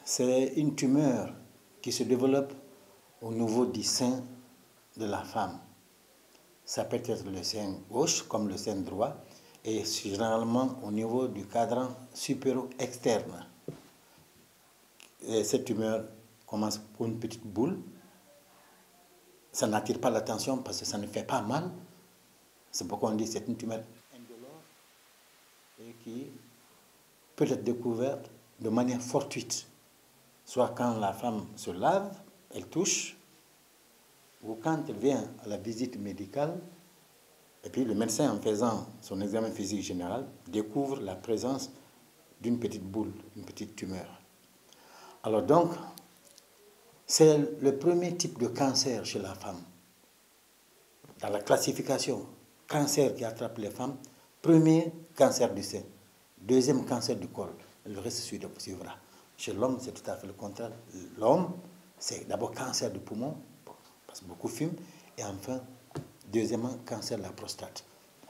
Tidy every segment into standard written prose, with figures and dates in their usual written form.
c'est une tumeur qui se développe au niveau du sein de la femme. Ça peut être le sein gauche comme le sein droit et généralement au niveau du cadran supéro-externe. Cette tumeur commence pour une petite boule. Ça n'attire pas l'attention parce que ça ne fait pas mal. C'est pourquoi on dit que c'est une tumeur indolore et qui peut être découverte de manière fortuite. Soit quand la femme se lave, elle touche, ou quand elle vient à la visite médicale, et puis le médecin, en faisant son examen physique général, découvre la présence d'une petite boule, une petite tumeur. Alors donc, c'est le premier type de cancer chez la femme. Dans la classification, cancer qui attrape les femmes, premier, cancer du sein. Deuxième, cancer du col. Le reste suivra. Chez l'homme, c'est tout à fait le contraire. L'homme, c'est d'abord cancer du poumon, parce que beaucoup fument, et enfin, deuxièmement, cancer de la prostate.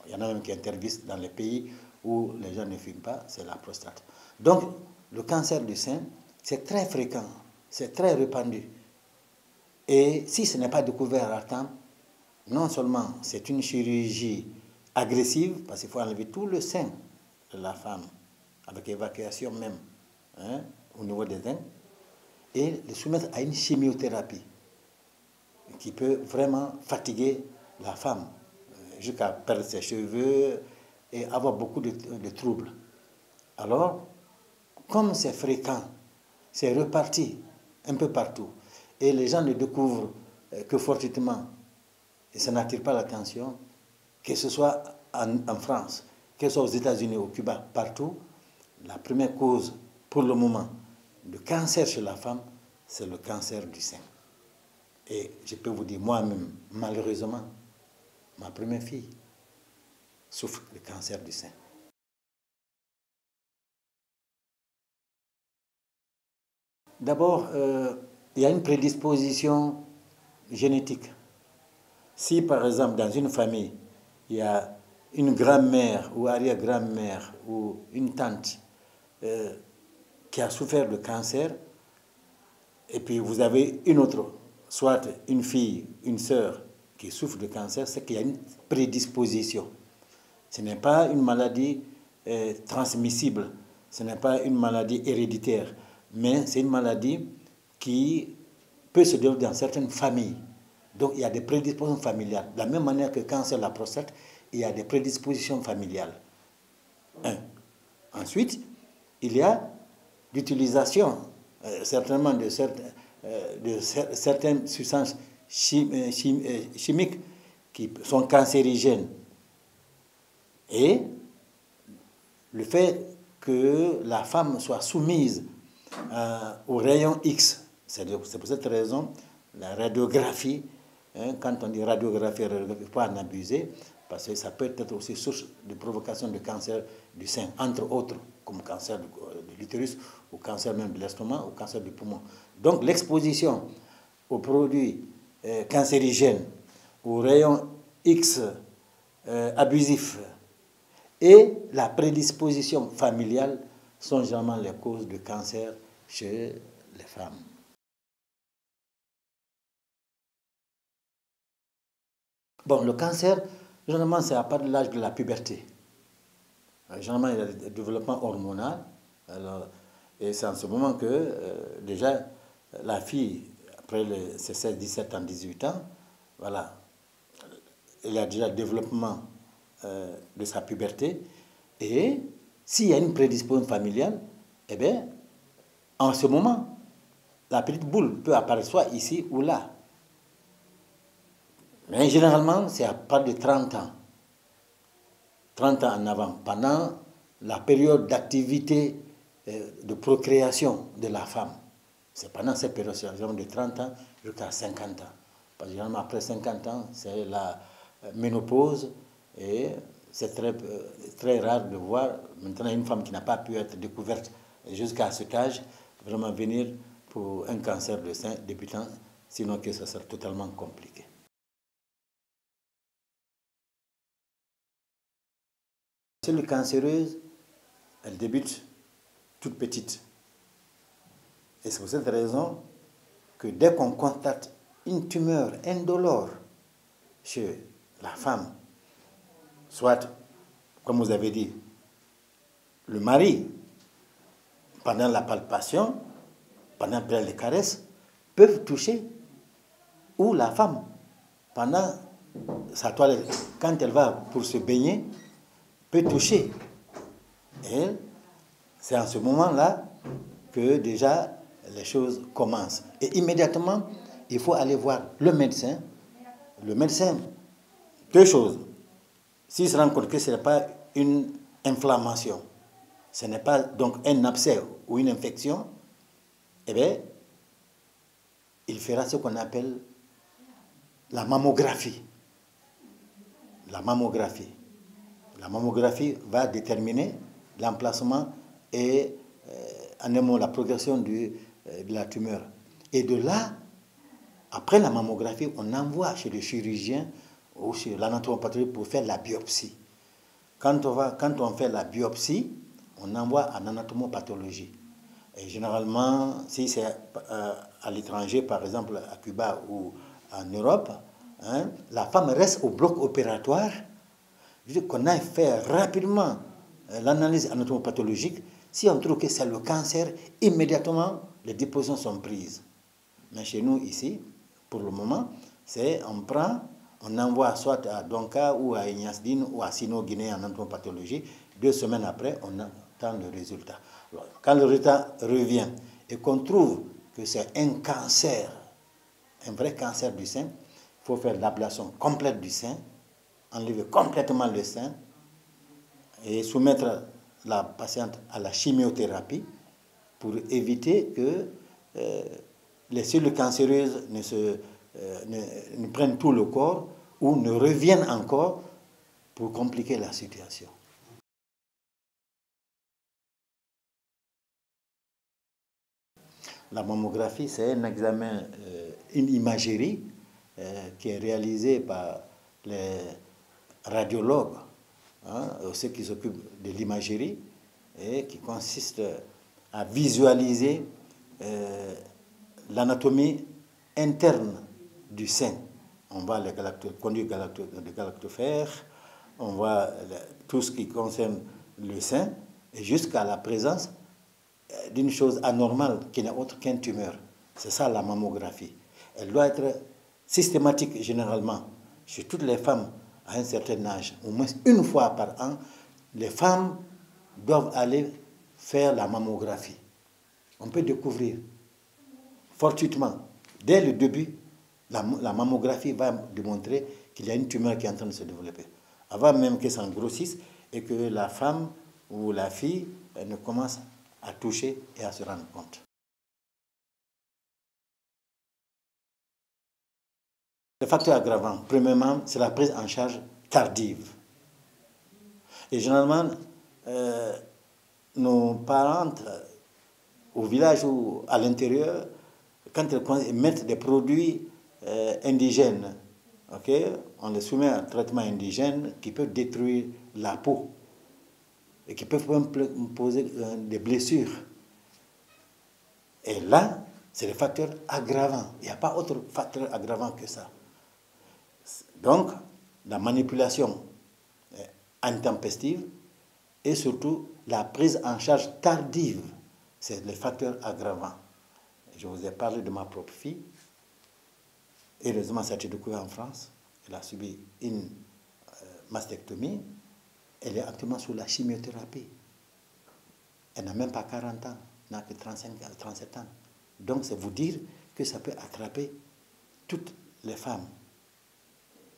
Il y en a même qui interviennent dans les pays où les gens ne fument pas, c'est la prostate. Donc, le cancer du sein, c'est très fréquent, c'est très répandu. Et si ce n'est pas découvert à temps, non seulement c'est une chirurgie agressive, parce qu'il faut enlever tout le sein de la femme, avec évacuation même, hein, au niveau des reins, et le soumettre à une chimiothérapie qui peut vraiment fatiguer la femme, jusqu'à perdre ses cheveux et avoir beaucoup de troubles. Alors, comme c'est fréquent, c'est reparti un peu partout, et les gens ne découvrent que fortuitement, et ça n'attire pas l'attention, que ce soit en France, que ce soit aux États-Unis, au Cuba, partout, la première cause, pour le moment, de cancer chez la femme, c'est le cancer du sein. Et je peux vous dire, moi-même, malheureusement, ma première fille souffre de cancer du sein. D'abord, il y a une prédisposition génétique. Si, par exemple, dans une famille, il y a une grand-mère ou arrière-grand-mère ou une tante qui a souffert de cancer, et puis vous avez une autre, soit une fille, une sœur qui souffre de cancer, c'est qu'il y a une prédisposition. Ce n'est pas une maladie transmissible, ce n'est pas une maladie héréditaire, mais c'est une maladie qui peut se développer dans certaines familles. Donc il y a des prédispositions familiales. De la même manière que le cancer de la prostate, il y a des prédispositions familiales. Ensuite, il y a l'utilisation certainement de certaines substances chimiques qui sont cancérigènes. Et le fait que la femme soit soumise au rayon X, c'est pour cette raison, la radiographie, quand on dit radiographie, il ne faut pas en abuser, parce que ça peut être aussi source de provocation de cancer du sein, entre autres, comme cancer de l'utérus, ou cancer même de l'estomac, ou cancer du poumon. Donc l'exposition aux produits cancérigènes, aux rayons X abusifs, et la prédisposition familiale sont généralement les causes de cancer chez les femmes. Bon, le cancer, généralement, c'est à partir de l'âge de la puberté. Généralement, il y a le développement hormonal. Alors, et c'est en ce moment que, déjà, la fille, après ses 16, 17 ans, 18 ans, voilà, il y a déjà le développement de sa puberté. Et s'il y a une prédisposition familiale, eh bien, en ce moment, la petite boule peut apparaître soit ici ou là. Mais généralement, c'est à partir de 30 ans. 30 ans en avant, pendant la période d'activité de procréation de la femme. C'est pendant cette période, c'est de 30 ans jusqu'à 50 ans. Parce que généralement, après 50 ans, c'est la ménopause et c'est très rare de voir maintenant une femme qui n'a pas pu être découverte jusqu'à cet âge vraiment venir pour un cancer de sein débutant, sinon que ça sera totalement compliqué. Les cellules cancéreuses, elles débutent toutes petites. Et c'est pour cette raison que dès qu'on constate une tumeur indolore chez la femme, soit, comme vous avez dit, le mari, pendant la palpation, pendant les caresses, peuvent toucher, ou la femme, pendant sa toilette, quand elle va pour se baigner, peut toucher. Et c'est en ce moment-là que déjà les choses commencent. Et immédiatement, il faut aller voir le médecin. Le médecin, deux choses. S'il se rend compte que ce n'est pas une inflammation, ce n'est pas donc un abcès ou une infection, eh bien, il fera ce qu'on appelle la mammographie. La mammographie. La mammographie va déterminer l'emplacement et, en un mot, la progression de la tumeur. Et de là, après la mammographie, on envoie chez le chirurgien ou chez l'anatomopathologue pour faire la biopsie. Quand on fait la biopsie, on envoie en anatomopathologie. Et généralement, si c'est à l'étranger, par exemple à Cuba ou en Europe, hein, la femme reste au bloc opératoire, qu'on aille faire rapidement l'analyse anatomopathologique. Si on trouve que c'est le cancer, immédiatement, les dépositions sont prises. Mais chez nous, ici, pour le moment, on envoie soit à Donka ou à Ignasdine ou à Sino-Guinée en anatomopathologie. 2 semaines après, on attend le résultat. Alors, quand le résultat revient et qu'on trouve que c'est un cancer, un vrai cancer du sein, il faut faire l'ablation complète du sein, enlever complètement le sein et soumettre la patiente à la chimiothérapie pour éviter que les cellules cancéreuses ne prennent tout le corps ou ne reviennent encore pour compliquer la situation. La mammographie, c'est un examen, une imagerie qui est réalisée par les radiologues, hein, ceux qui s'occupent de l'imagerie, et qui consiste à visualiser l'anatomie interne du sein. On voit les conduits de galactophères, on voit tout ce qui concerne le sein, et jusqu'à la présence d'une chose anormale qui n'est autre qu'une tumeur. C'est ça la mammographie. Elle doit être systématique généralement chez toutes les femmes à un certain âge. Au moins une fois par an, les femmes doivent aller faire la mammographie. On peut découvrir fortuitement, dès le début, la mammographie va démontrer qu'il y a une tumeur qui est en train de se développer. Avant même que ça en grossisse et que la femme ou la fille ne commence à toucher et à se rendre compte. Les facteurs aggravants, premièrement, c'est la prise en charge tardive. Et généralement, nos parentes au village ou à l'intérieur, quand elles mettent des produits indigènes, okay, on les soumet à un traitement indigène qui peut détruire la peau et qui peut même poser des blessures. Et là, c'est le facteur aggravant. Il n'y a pas autre facteur aggravant que ça. Donc, la manipulation intempestive et surtout la prise en charge tardive, c'est le facteur aggravant. Je vous ai parlé de ma propre fille. Heureusement, ça a été découvert en France. Elle a subi une mastectomie. Elle est actuellement sous la chimiothérapie. Elle n'a même pas 40 ans, elle n'a que 37 ans. Donc, c'est vous dire que ça peut attraper toutes les femmes.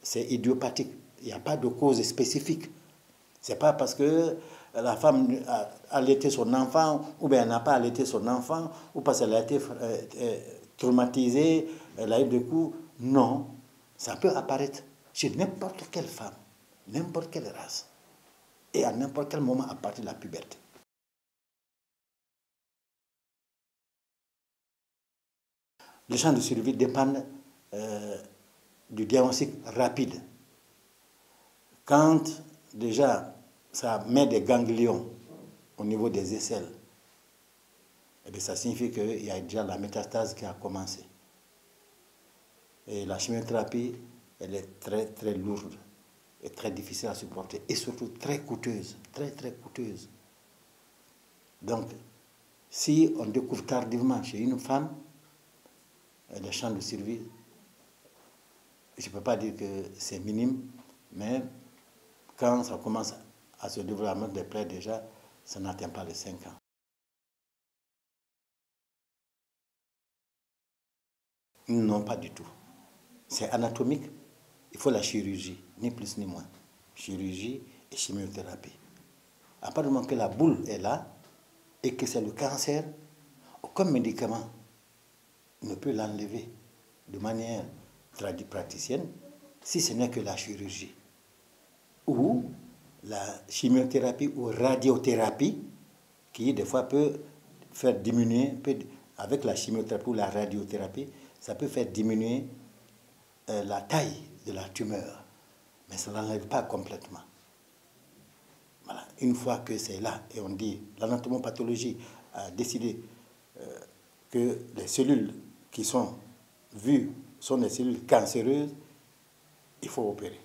C'est idiopathique. Il n'y a pas de cause spécifique. Ce n'est pas parce que la femme a allaité son enfant, ou bien elle n'a pas allaité son enfant, ou parce qu'elle a été traumatisée, elle a eu des coups. Non, ça peut apparaître chez n'importe quelle femme, n'importe quelle race, et à n'importe quel moment à partir de la puberté. Les chances de survie dépendent du diagnostic rapide. Quand déjà ça met des ganglions au niveau des aisselles, eh bien, ça signifie qu'il y a déjà la métastase qui a commencé. Et la chimiothérapie, elle est très très lourde et très difficile à supporter et surtout très coûteuse, très très coûteuse. Donc, si on découvre tardivement chez une femme, les chances de survie, je ne peux pas dire que c'est minime, mais quand ça commence à se développer des plaies déjà, ça n'atteint pas les 5 ans. Non, pas du tout. C'est anatomique, il faut la chirurgie, ni plus ni moins. Chirurgie et chimiothérapie. À partir du moment que la boule est là et que c'est le cancer, aucun médicament ne peut l'enlever de manière tradipraticienne, si ce n'est que la chirurgie ou la chimiothérapie ou radiothérapie, qui des fois peut faire diminuer, avec la chimiothérapie ou la radiothérapie, ça peut faire diminuer la taille de la tumeur, mais ça ne l'enlève pas complètement. Voilà. Une fois que c'est là, et on dit, l'anatomopathologie a décidé que les cellules qui sont vues sont des cellules cancéreuses, il faut opérer.